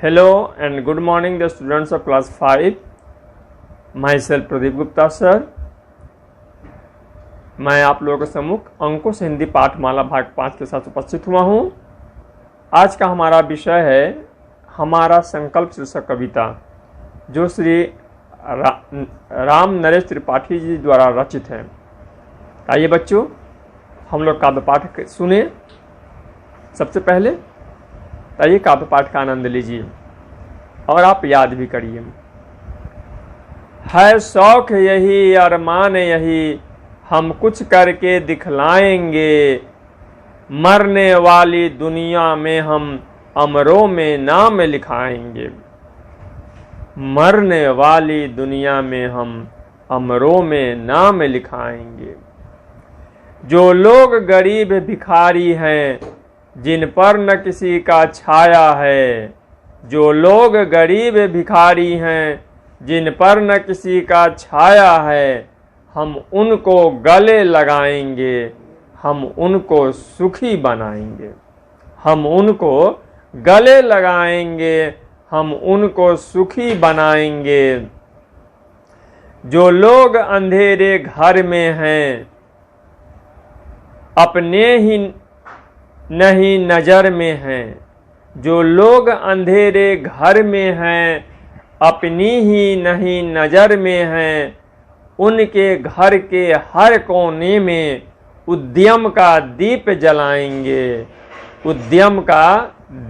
Hello and good morning the students of class 5. Myself Pradeep Gupta sir. मैं आप लोगों के सम्मुख अंकुश हिंदी पाठमाला भाग 5 के साथ उपस्थित हुआ हूँ। आज का हमारा विषय है हमारा संकल्प शीर्षक कविता, जो श्री राम नरेश त्रिपाठी जी द्वारा रचित है। आइए बच्चों, हम लोग काव्य पाठ सुने। सबसे पहले आइए काव्य पाठ का आनंद लीजिए और आप याद भी करिए। है शौक यही, अरमान यही, हम कुछ करके दिखलाएंगे। मरने वाली दुनिया में हम अमरों में नाम लिखाएंगे। मरने वाली दुनिया में हम अमरों में नाम लिखाएंगे। जो लोग गरीब भिखारी हैं, जिन पर न किसी का छाया है। जो लोग गरीब भिखारी हैं, जिन पर न किसी का छाया है, हम उनको गले लगाएंगे, हम उनको सुखी बनाएंगे। हम उनको गले लगाएंगे, हम उनको सुखी बनाएंगे। जो लोग अंधेरे घर में हैं, अपने ही नहीं नजर में हैं। जो लोग अंधेरे घर में हैं, अपनी ही नहीं नजर में हैं, उनके घर के हर कोने में उद्यम का दीप जलाएंगे। उद्यम का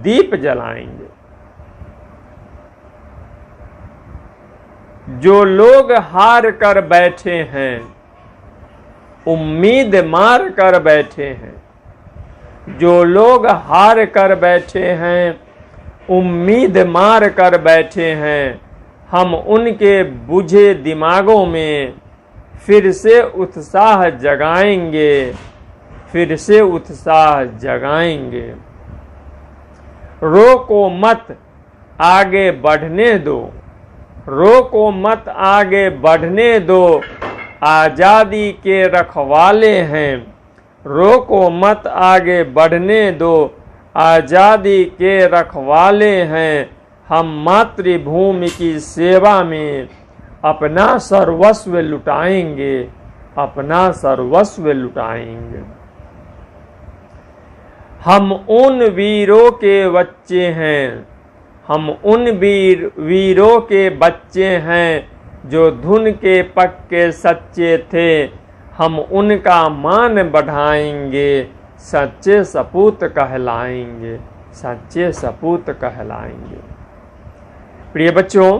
दीप जलाएंगे। जो लोग हार कर बैठे हैं, उम्मीद मार कर बैठे हैं। जो लोग हार कर बैठे हैं, उम्मीद मार कर बैठे हैं, हम उनके बुझे दिमागों में फिर से उत्साह जगाएंगे। फिर से उत्साह जगाएंगे। रोको मत, आगे बढ़ने दो। रोको मत, आगे बढ़ने दो, आजादी के रखवाले हैं। रोको मत, आगे बढ़ने दो, आजादी के रखवाले हैं। हम मातृभूमि की सेवा में अपना सर्वस्व लुटाएंगे। अपना सर्वस्व लुटाएंगे। हम उन वीरों के बच्चे हैं। हम उन वीरों के बच्चे हैं, जो धुन के पक्के सच्चे थे। हम उनका मान बढ़ाएंगे, सच्चे सपूत कहलाएंगे। सच्चे सपूत कहलाएंगे। प्रिय बच्चों,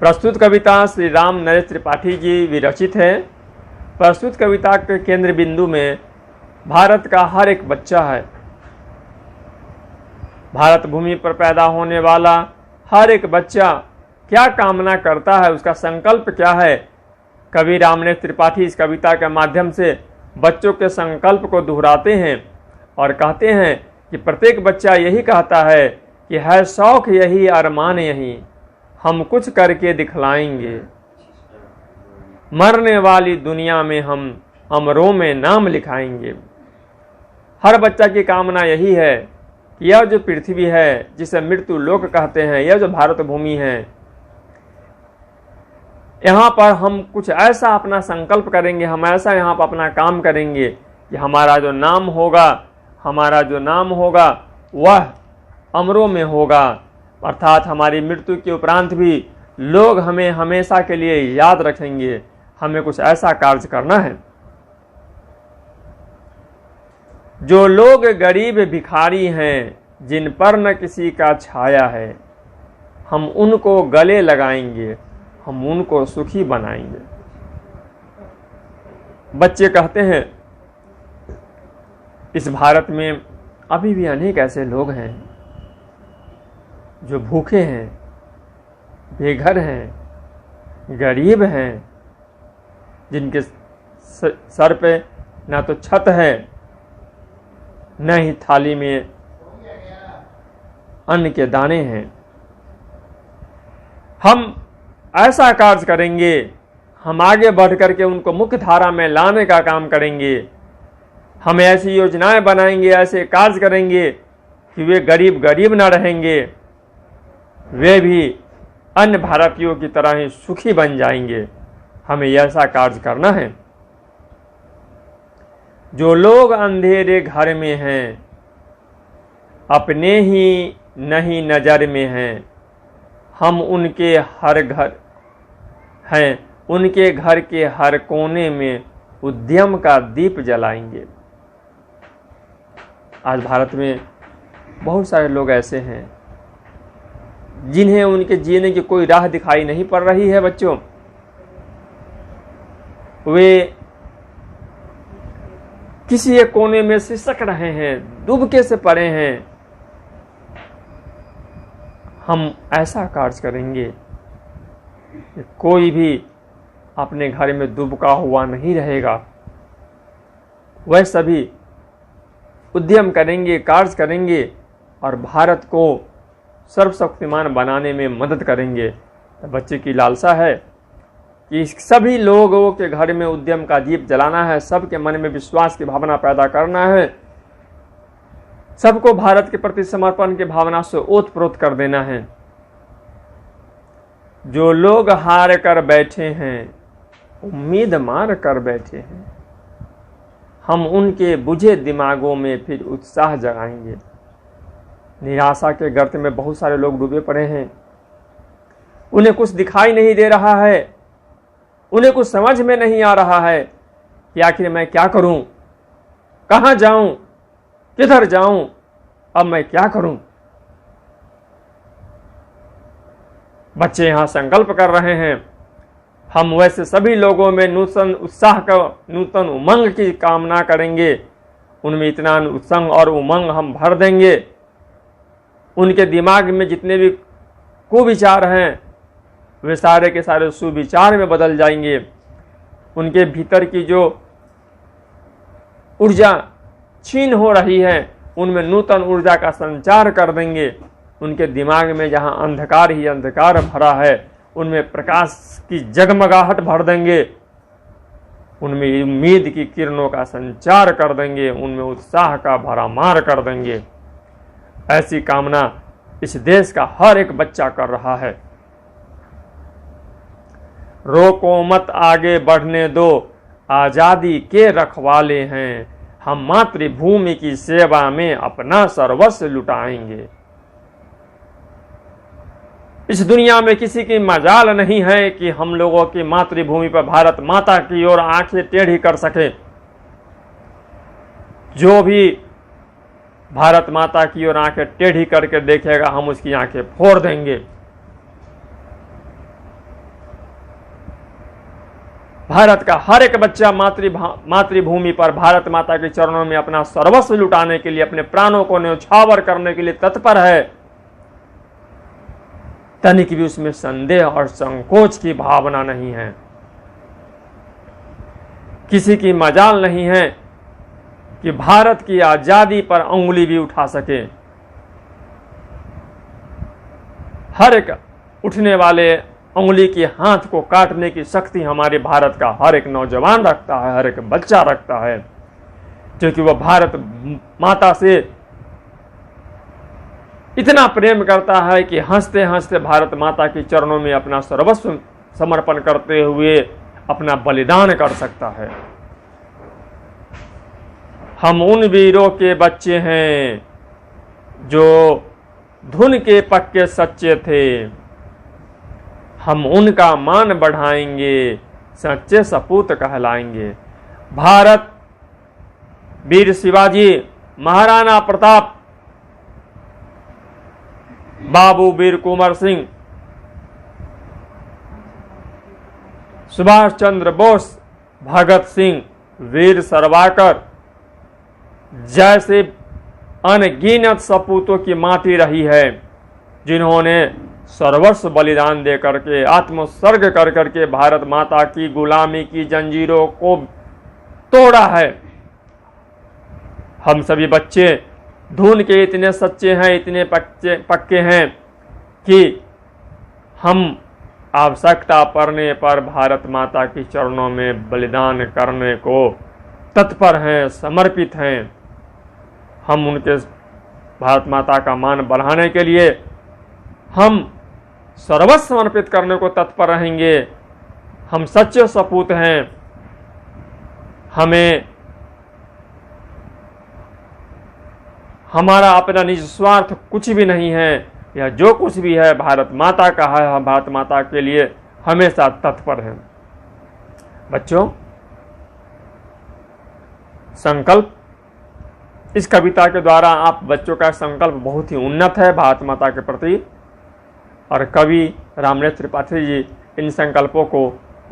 प्रस्तुत कविता श्री राम नरेश त्रिपाठी जी विरचित है। प्रस्तुत कविता के केंद्र बिंदु में भारत का हर एक बच्चा है। भारत भूमि पर पैदा होने वाला हर एक बच्चा क्या कामना करता है, उसका संकल्प क्या है। कवि राम नरेश त्रिपाठी इस कविता के माध्यम से बच्चों के संकल्प को दोहराते हैं और कहते हैं कि प्रत्येक बच्चा यही कहता है कि है शौक यही, अरमान यही, हम कुछ करके दिखलाएंगे। मरने वाली दुनिया में हम अमरों में नाम लिखाएंगे। हर बच्चा की कामना यही है कि यह जो पृथ्वी है, जिसे मृत्यु लोक कहते हैं, यह जो भारत भूमि है, यहाँ पर हम कुछ ऐसा अपना संकल्प करेंगे, हम ऐसा यहाँ पर अपना काम करेंगे कि हमारा जो नाम होगा, हमारा जो नाम होगा वह अमरों में होगा। अर्थात हमारी मृत्यु के उपरांत भी लोग हमें हमेशा के लिए याद रखेंगे। हमें कुछ ऐसा कार्य करना है। जो लोग गरीब भिखारी हैं, जिन पर न किसी का छाया है, हम उनको गले लगाएंगे, हम उनको सुखी बनाएंगे। बच्चे कहते हैं इस भारत में अभी भी अनेक ऐसे लोग हैं जो भूखे हैं, बेघर हैं, गरीब हैं, जिनके सर पे ना तो छत है, न ही थाली में अन्न के दाने हैं। हम ऐसा कार्य करेंगे, हम आगे बढ़ करके उनको मुख्य धारा में लाने का काम करेंगे। हम ऐसी योजनाएं बनाएंगे, ऐसे कार्य करेंगे कि वे गरीब गरीब ना रहेंगे, वे भी अन्य भारतीयों की तरह ही सुखी बन जाएंगे। हमें ऐसा कार्य करना है। जो लोग अंधेरे घर में हैं, अपने ही नहीं नजर में हैं, हम उनके हर घर हैं, उनके घर के हर कोने में उद्यम का दीप जलाएंगे। आज भारत में बहुत सारे लोग ऐसे हैं जिन्हें उनके जीने की कोई राह दिखाई नहीं पड़ रही है। बच्चों, वे किसी एक कोने में सिसक रहे हैं, दुबके से पड़े हैं। हम ऐसा कार्य करेंगे कि कोई भी अपने घर में दुबका हुआ नहीं रहेगा। वह सभी उद्यम करेंगे, कार्य करेंगे और भारत को सर्वशक्तिमान बनाने में मदद करेंगे। तो बच्चे की लालसा है कि सभी लोगों के घर में उद्यम का दीप जलाना है, सबके मन में विश्वास की भावना पैदा करना है, सबको भारत के प्रति समर्पण की भावना से ओतप्रोत कर देना है। जो लोग हार कर बैठे हैं, उम्मीद मार कर बैठे हैं, हम उनके बुझे दिमागों में फिर उत्साह जगाएंगे। निराशा के गर्त में बहुत सारे लोग डूबे पड़े हैं। उन्हें कुछ दिखाई नहीं दे रहा है, उन्हें कुछ समझ में नहीं आ रहा है कि आखिर मैं क्या करूं, कहां जाऊं, किधर जाऊं, अब मैं क्या करूं। बच्चे यहां संकल्प कर रहे हैं, हम वैसे सभी लोगों में नूतन उत्साह का, नूतन उमंग की कामना करेंगे। उनमें इतना उत्साह और उमंग हम भर देंगे, उनके दिमाग में जितने भी कुविचार हैं वे सारे के सारे सुविचार में बदल जाएंगे। उनके भीतर की जो ऊर्जा छीन हो रही है उनमें नूतन ऊर्जा का संचार कर देंगे। उनके दिमाग में जहां अंधकार ही अंधकार भरा है उनमें प्रकाश की जगमगाहट भर देंगे, उनमें उम्मीद की किरणों का संचार कर देंगे, उनमें उत्साह का भरामार कर देंगे। ऐसी कामना इस देश का हर एक बच्चा कर रहा है। रोको मत, आगे बढ़ने दो, आजादी के रखवाले हैं, हम मातृभूमि की सेवा में अपना सर्वस्व लुटाएंगे। इस दुनिया में किसी की मजाल नहीं है कि हम लोगों की मातृभूमि पर भारत माता की ओर आंखें टेढ़ी कर सके। जो भी भारत माता की ओर आंखें टेढ़ी करके देखेगा हम उसकी आंखें फोड़ देंगे। भारत का हर एक बच्चा मातृभूमि पर भारत माता के चरणों में अपना सर्वस्व लुटाने के लिए, अपने प्राणों को न्यौछावर करने के लिए तत्पर है। तनिक भी उसमें संदेह और संकोच की भावना नहीं है। किसी की मजाल नहीं है कि भारत की आजादी पर उंगली भी उठा सके। हर एक उठने वाले उंगली के हाथ को काटने की शक्ति हमारे भारत का हर एक नौजवान रखता है, हर एक बच्चा रखता है, क्योंकि वह भारत माता से इतना प्रेम करता है कि हंसते हंसते भारत माता के चरणों में अपना सर्वस्व समर्पण करते हुए अपना बलिदान कर सकता है। हम उन वीरों के बच्चे हैं जो धुन के पक्के सच्चे थे, हम उनका मान बढ़ाएंगे, सच्चे सपूत कहलाएंगे। भारत, वीर शिवाजी, महाराणा प्रताप, बाबू वीर कुंवर सिंह, सुभाष चंद्र बोस, भगत सिंह, वीर सावरकर जैसे अनगिनत सपूतों की माटी रही है, जिन्होंने सर्वस्व बलिदान दे करके, आत्मोत्सर्ग कर करके भारत माता की गुलामी की जंजीरों को तोड़ा है। हम सभी बच्चे धुन के इतने सच्चे हैं, इतने पक्के हैं कि हम आवश्यकता पड़ने पर भारत माता के चरणों में बलिदान करने को तत्पर हैं, समर्पित हैं। हम उनके भारत माता का मान बढ़ाने के लिए हम सर्वस्व समर्पित करने को तत्पर रहेंगे। हम सच्चे सपूत हैं। हमें हमारा अपना निज स्वार्थ कुछ भी नहीं है। यह जो कुछ भी है भारत माता का है। हम भारत माता के लिए हमेशा तत्पर हैं। बच्चों, संकल्प, इस कविता के द्वारा आप बच्चों का संकल्प बहुत ही उन्नत है भारत माता के प्रति, और कवि रामनेत्र त्रिपाठी जी इन संकल्पों को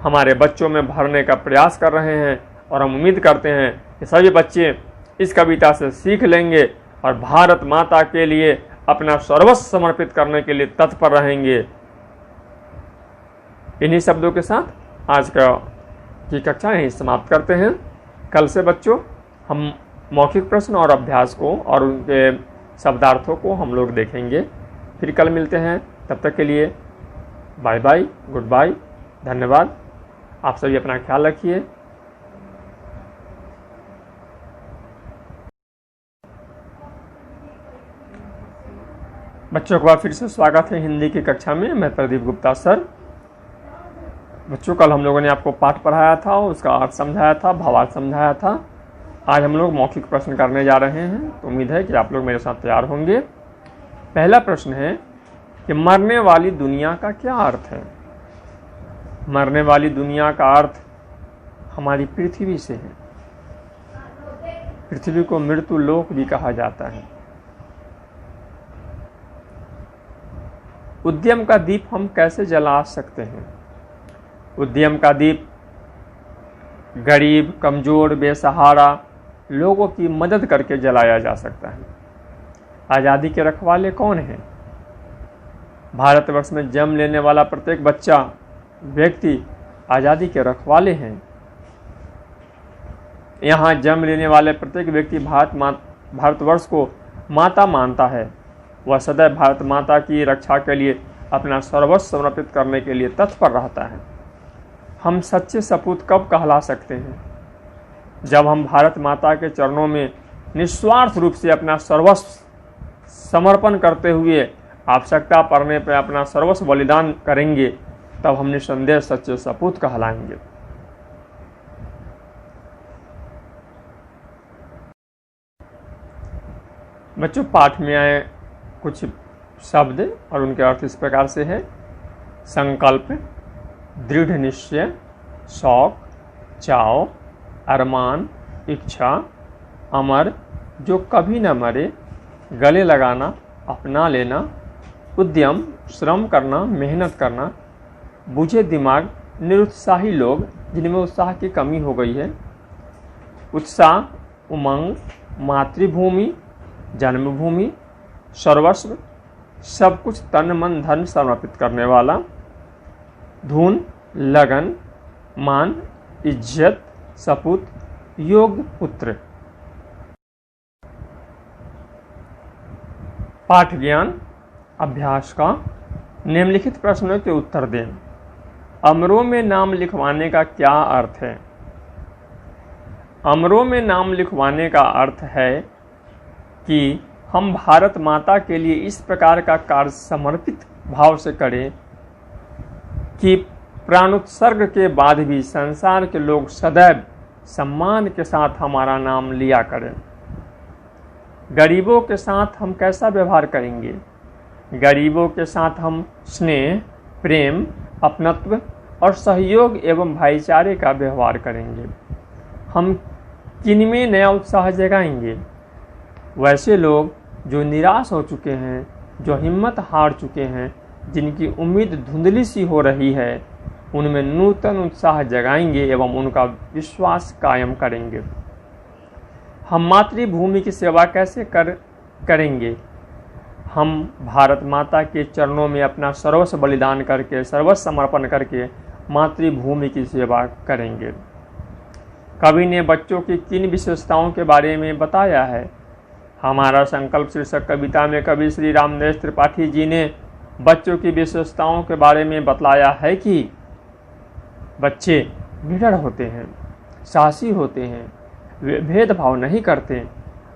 हमारे बच्चों में भरने का प्रयास कर रहे हैं, और हम उम्मीद करते हैं कि सभी बच्चे इस कविता से सीख लेंगे और भारत माता के लिए अपना सर्वस्व समर्पित करने के लिए तत्पर रहेंगे। इन्हीं शब्दों के साथ आज की कक्षा यहीं समाप्त करते हैं। कल से बच्चों हम मौखिक प्रश्न और अभ्यास को और उनके शब्दार्थों को हम लोग देखेंगे। फिर कल मिलते हैं। तब तक के लिए बाय बाय, गुड बाय, धन्यवाद। आप सभी अपना ख्याल रखिए। बच्चों को फिर से स्वागत है हिंदी की कक्षा में। मैं प्रदीप गुप्ता सर। बच्चों, कल हम लोगों ने आपको पाठ पढ़ाया था, उसका अर्थ समझाया था, भावार्थ समझाया था। आज हम लोग मौखिक प्रश्न करने जा रहे हैं, तो उम्मीद है कि आप लोग मेरे साथ तैयार होंगे। पहला प्रश्न है कि मरने वाली दुनिया का क्या अर्थ है। मरने वाली दुनिया का अर्थ हमारी पृथ्वी से है। पृथ्वी को मृत्यु लोक भी कहा जाता है। उद्यम का दीप हम कैसे जला सकते हैं। उद्यम का दीप गरीब, कमजोर, बेसहारा लोगों की मदद करके जलाया जा सकता है। आज़ादी के रखवाले कौन हैं। भारतवर्ष में जन्म लेने वाला प्रत्येक बच्चा, व्यक्ति आज़ादी के रखवाले हैं। यहाँ जन्म लेने वाले प्रत्येक व्यक्ति भारतवर्ष को माता मानता है। वह सदैव भारत माता की रक्षा के लिए अपना सर्वस्व समर्पित करने के लिए तत्पर रहता है। हम सच्चे सपूत कब कहला सकते हैं। जब हम भारत माता के चरणों में निस्वार्थ रूप से अपना सर्वस्व समर्पण करते हुए आवश्यकता पड़ने पर अपना सर्वस्व बलिदान करेंगे, तब हम निसंदेह सच्चे सपूत कहलाएंगे। बच्चों, पाठ में आए कुछ शब्द और उनके अर्थ इस प्रकार से है। संकल्प, दृढ़ निश्चय, शौक, चाव, अरमान, इच्छा, अमर, जो कभी न मरे, गले लगाना, अपना लेना, उद्यम, श्रम करना, मेहनत करना, बुझे दिमाग, निरुत्साही लोग जिनमें उत्साह की कमी हो गई है, उत्साह, उमंग, मातृभूमि, जन्मभूमि, सर्वस्व, सब कुछ तन मन धन समर्पित करने वाला, धुन, लगन, मान, इज्जत, सपूत, योग्य पुत्र। पाठ ज्ञान अभ्यास का निम्नलिखित प्रश्नों के उत्तर दें। अमरों में नाम लिखवाने का क्या अर्थ है। अमरों में नाम लिखवाने का अर्थ है कि हम भारत माता के लिए इस प्रकार का कार्य समर्पित भाव से करें कि प्राणोत्सर्ग के बाद भी संसार के लोग सदैव सम्मान के साथ हमारा नाम लिया करें। गरीबों के साथ हम कैसा व्यवहार करेंगे। गरीबों के साथ हम स्नेह, प्रेम, अपनत्व और सहयोग एवं भाईचारे का व्यवहार करेंगे। हम किनमें नया उत्साह जगाएंगे। वैसे लोग जो निराश हो चुके हैं, जो हिम्मत हार चुके हैं, जिनकी उम्मीद धुंधली सी हो रही है, उनमें नूतन उत्साह जगाएंगे एवं उनका विश्वास कायम करेंगे। हम मातृभूमि की सेवा कैसे करेंगे। हम भारत माता के चरणों में अपना सर्वस्व बलिदान करके, सर्वस्व समर्पण करके मातृभूमि की सेवा करेंगे। कवि ने बच्चों की किन विशेषताओं के बारे में बताया है। हमारा संकल्प शीर्षक कविता में कवि श्री रामनेत्र त्रिपाठी जी ने बच्चों की विशेषताओं के बारे में बतलाया है कि बच्चे निडर होते हैं, साहसी होते हैं, वे भेदभाव नहीं करते,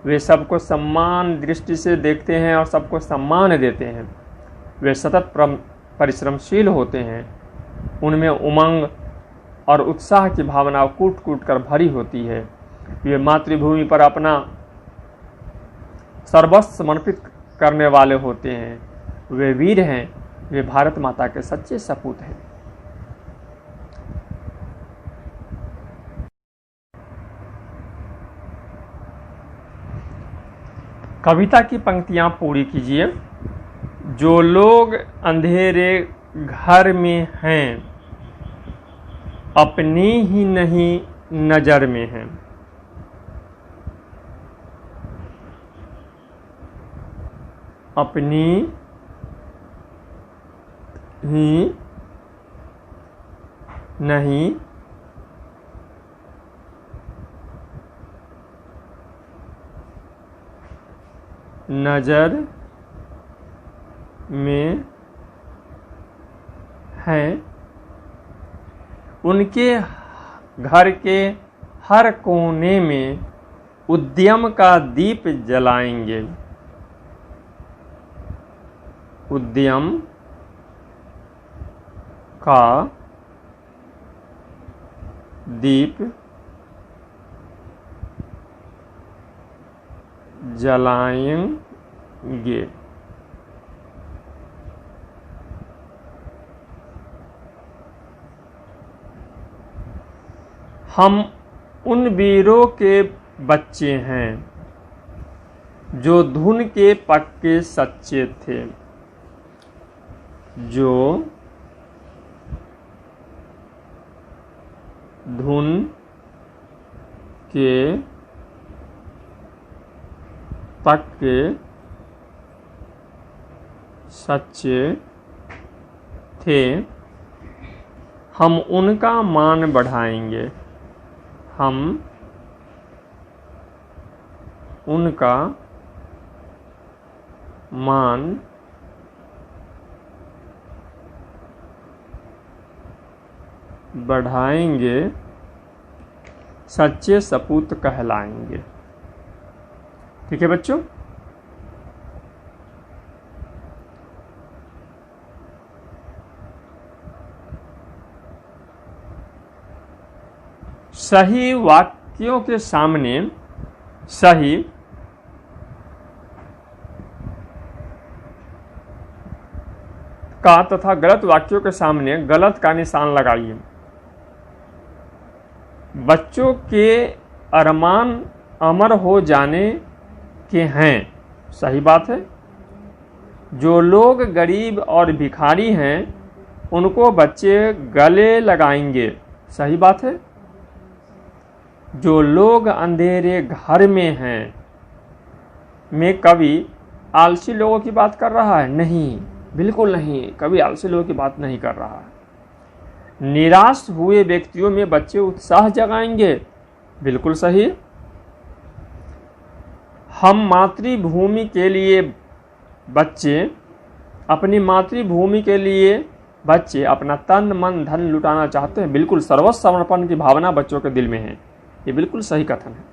वे सबको सम्मान दृष्टि से देखते हैं और सबको सम्मान देते हैं। वे सतत परिश्रमशील होते हैं, उनमें उमंग और उत्साह की भावना कूट कूट कर भरी होती है। वे मातृभूमि पर अपना सर्वस्व समर्पित करने वाले होते हैं। वे वीर हैं, वे भारत माता के सच्चे सपूत हैं। कविता की पंक्तियां पूरी कीजिए। जो लोग अंधेरे घर में हैं, अपनी ही नहीं नजर में हैं। अपनी ही नहीं नजर में हैं। उनके घर के हर कोने में उद्यम का दीप जलाएंगे। उद्यम का दीप जलाएंगे। हम उन वीरों के बच्चे हैं जो धुन के पक्के सच्चे थे। जो धुन के पक्के सच्चे थे। हम उनका मान बढ़ाएंगे। हम उनका मान बढ़ाएंगे, सच्चे सपूत कहलाएंगे। ठीक है बच्चों, सही वाक्यों के सामने सही का तथा गलत वाक्यों के सामने गलत का निशान लगाइए। बच्चों के अरमान अमर हो जाने के हैं, सही बात है। जो लोग गरीब और भिखारी हैं उनको बच्चे गले लगाएंगे, सही बात है। जो लोग अंधेरे घर में हैं, में कवि आलसी लोगों की बात कर रहा है? नहीं, बिल्कुल नहीं, कवि आलसी लोगों की बात नहीं कर रहा है। निराश हुए व्यक्तियों में बच्चे उत्साह जगाएंगे, बिल्कुल सही। हम मातृभूमि के लिए बच्चे, अपनी मातृभूमि के लिए बच्चे अपना तन मन धन लुटाना चाहते हैं, बिल्कुल सर्वस्व समर्पण की भावना बच्चों के दिल में है, ये बिल्कुल सही कथन है।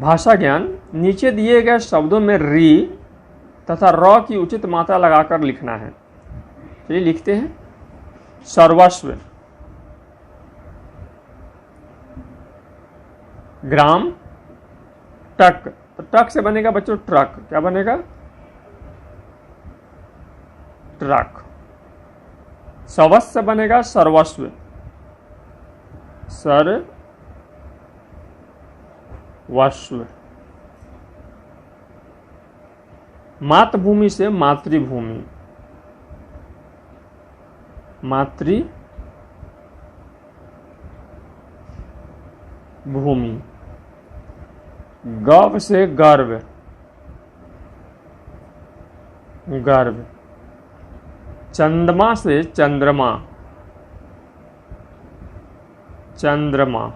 भाषा ज्ञान, नीचे दिए गए शब्दों में री तथा र की उचित मात्रा लगाकर लिखना है। चलिए लिखते हैं। सर्वस्व, ग्राम, टक, तो टक से बनेगा बच्चों ट्रक, क्या बनेगा? ट्रक। सर्वस्व से बनेगा सर्वस्व, सर्वस्व। मातृभूमि से मातृभूमि, मातृभूमि। गव से गर्व, गर्व। चंद्रमा से चंद्रमा, चंद्रमा।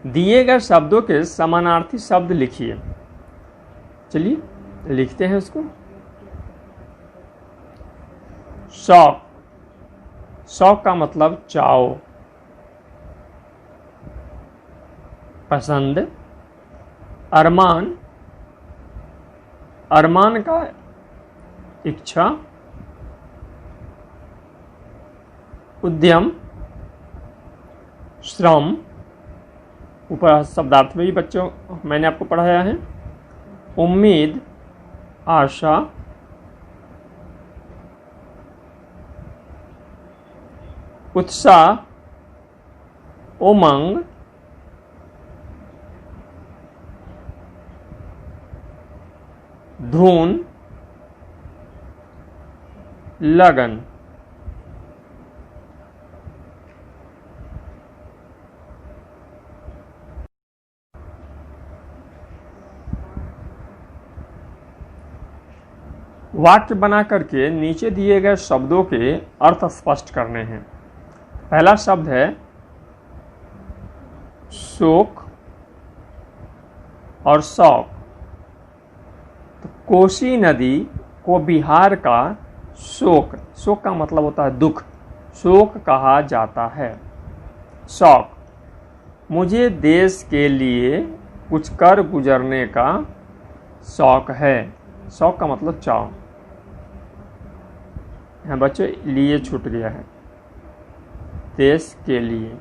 दिए गए शब्दों के समानार्थी शब्द लिखिए। चलिए लिखते हैं इसको। शौक, शौक का मतलब चाव, पसंद। अरमान, अरमान का इच्छा। उद्यम, श्रम। ऊपर शब्दार्थ में भी बच्चों मैंने आपको पढ़ाया है। उम्मीद, आशा। उत्साह, उमंग। धुन, लगन। वाक्य बना करके नीचे दिए गए शब्दों के अर्थ स्पष्ट करने हैं। पहला शब्द है शोक और शौक। तो कोसी नदी को बिहार का शोक, शोक का मतलब होता है दुख, शोक कहा जाता है। शौक, मुझे देश के लिए कुछ कर गुजरने का शौक है। शौक का मतलब चाव। यहाँ बच्चों लिए छूट गया है, देश के लिए।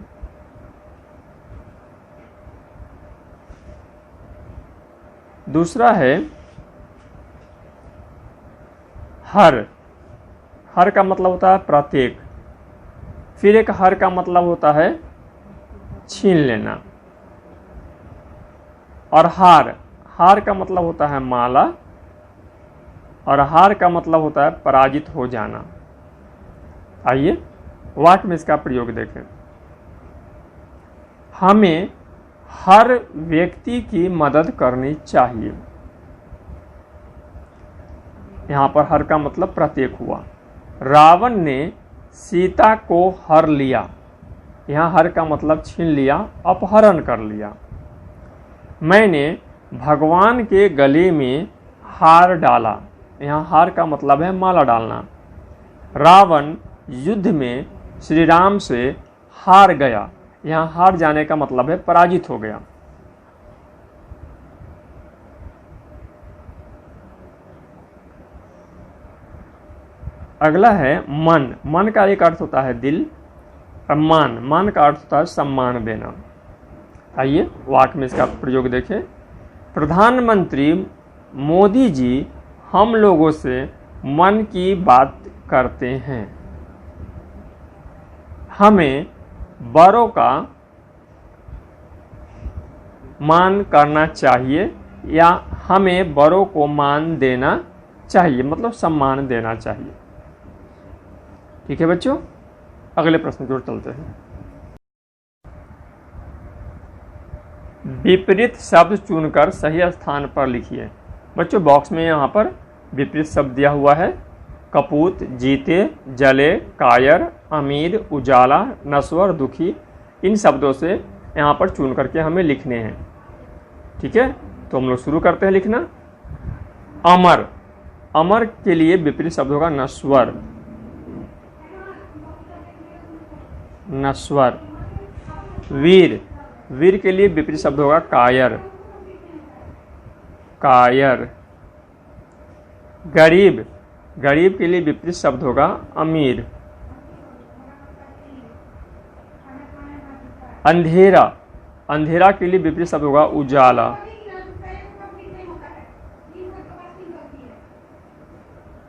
दूसरा है हर। हर का मतलब होता है प्रत्येक। फिर एक हर का मतलब होता है छीन लेना। और हार, हार का मतलब होता है माला। और हार का मतलब होता है पराजित हो जाना। आइए वाक्य में इसका प्रयोग देखें। हमें हर व्यक्ति की मदद करनी चाहिए। यहां पर हर का मतलब प्रत्येक हुआ। रावण ने सीता को हर लिया। यहां हर का मतलब छीन लिया, अपहरण कर लिया। मैंने भगवान के गले में हार डाला। यहाँ हार का मतलब है माला डालना। रावण युद्ध में श्री राम से हार गया। यहाँ हार जाने का मतलब है पराजित हो गया। अगला है मन। मन का एक अर्थ होता है दिल और मान, मान का अर्थ होता है सम्मान देना। आइए वाक्य में इसका प्रयोग देखें। प्रधानमंत्री मोदी जी हम लोगों से मन की बात करते हैं। हमें बड़ों का मान करना चाहिए या हमें बड़ों को मान देना चाहिए, मतलब सम्मान देना चाहिए। ठीक है बच्चों, अगले प्रश्न की ओर चलते हैं। विपरीत शब्द चुनकर सही स्थान पर लिखिए। बच्चों बॉक्स में यहाँ पर विपरीत शब्द दिया हुआ है। कपूत, जीते, जले, कायर, अमीर, उजाला, नश्वर, दुखी। इन शब्दों से यहाँ पर चुन करके हमें लिखने हैं। ठीक है, तो हम लोग शुरू करते हैं लिखना। अमर, अमर के लिए विपरीत शब्द होगा नश्वर। नश्वर। वीर, वीर के लिए विपरीत शब्द होगा कायर। कायर। गरीब, गरीब के लिए विपरीत शब्द होगा अमीर। अंधेरा, अंधेरा के लिए विपरीत शब्द होगा उजाला।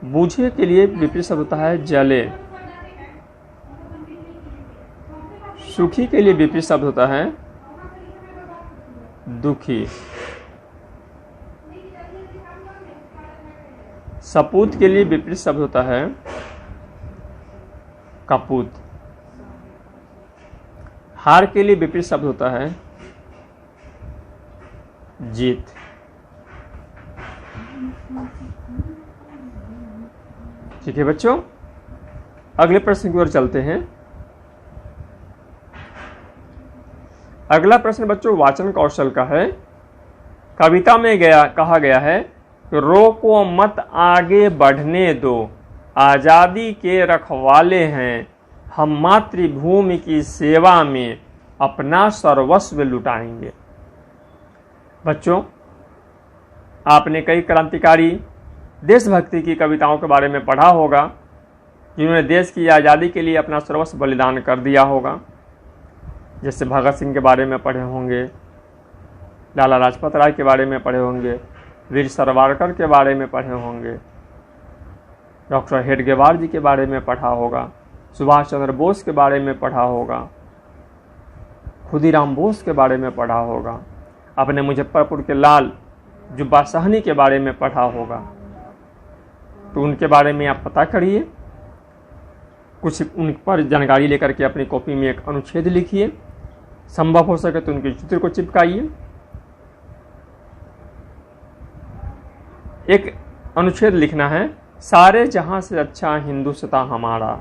बूझे के लिए विपरीत शब्द होता है जले। सुखी के लिए विपरीत शब्द होता है दुखी। सपूत के लिए विपरीत शब्द होता है कपूत। हार के लिए विपरीत शब्द होता है जीत। ठीक है बच्चों, अगले प्रश्न की ओर चलते हैं। अगला प्रश्न बच्चों वाचन कौशल का है। कविता में कहा गया है कि रोको मत आगे बढ़ने दो, आजादी के रखवाले हैं हम मातृभूमि की सेवा में अपना सर्वस्व लुटाएंगे। बच्चों, आपने कई क्रांतिकारी देशभक्ति की कविताओं के बारे में पढ़ा होगा, जिन्होंने देश की आज़ादी के लिए अपना सर्वस्व बलिदान कर दिया होगा। जैसे भगत सिंह के बारे में पढ़े होंगे, लाला लाजपत राय के बारे में पढ़े होंगे, वीर सावरकर के बारे में पढ़े होंगे, डॉक्टर हेडगेवार जी के बारे में पढ़ा होगा, सुभाष चंद्र बोस के बारे में पढ़ा होगा, खुदीराम बोस के बारे में पढ़ा होगा, अपने मुजफ्फरपुर के लाल जुब्बा साहनी के बारे में पढ़ा होगा। तो उनके बारे में आप पता करिए, कुछ उन पर जानकारी लेकर के अपनी कॉपी में एक अनुच्छेद लिखिए, संभव हो सके तो उनके चित्र को चिपकाइए। एक अनुच्छेद लिखना है, सारे जहां से अच्छा हिंदुस्तान हमारा।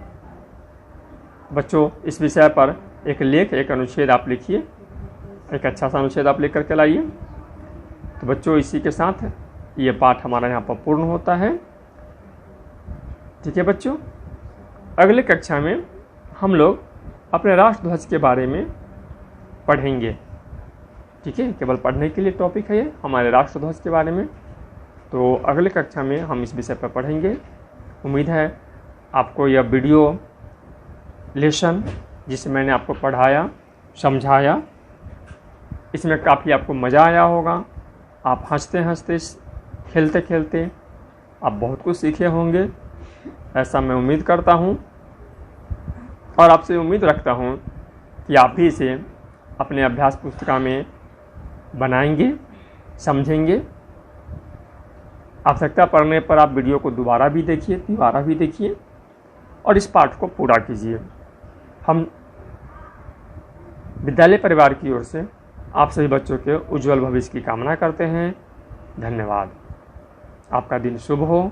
बच्चों, इस विषय पर एक लेख, एक अनुच्छेद आप लिखिए, एक अच्छा सा अनुच्छेद आप लिख करके लाइए। तो बच्चों, इसी के साथ ये पाठ हमारा यहाँ पर पूर्ण होता है। ठीक है बच्चों, अगले कक्षा में हम लोग अपने राष्ट्रध्वज के बारे में पढ़ेंगे। ठीक है, केवल पढ़ने के लिए टॉपिक है ये हमारे राष्ट्रध्वज के बारे में। तो अगले कक्षा में हम इस विषय पर पढ़ेंगे। उम्मीद है आपको यह वीडियो लेसन जिसे मैंने आपको पढ़ाया, समझाया, इसमें काफ़ी आपको मज़ा आया होगा। आप हंसते हंसते, खेलते खेलते आप बहुत कुछ सीखे होंगे, ऐसा मैं उम्मीद करता हूँ। और आपसे उम्मीद रखता हूँ कि आप भी इसे अपने अभ्यास पुस्तिका में बनाएंगे, समझेंगे। आवश्यकता पड़ने पर आप वीडियो को दोबारा भी देखिए और इस पाठ को पूरा कीजिए। हम विद्यालय परिवार की ओर से आप सभी बच्चों के उज्जवल भविष्य की कामना करते हैं। धन्यवाद। आपका दिन शुभ हो।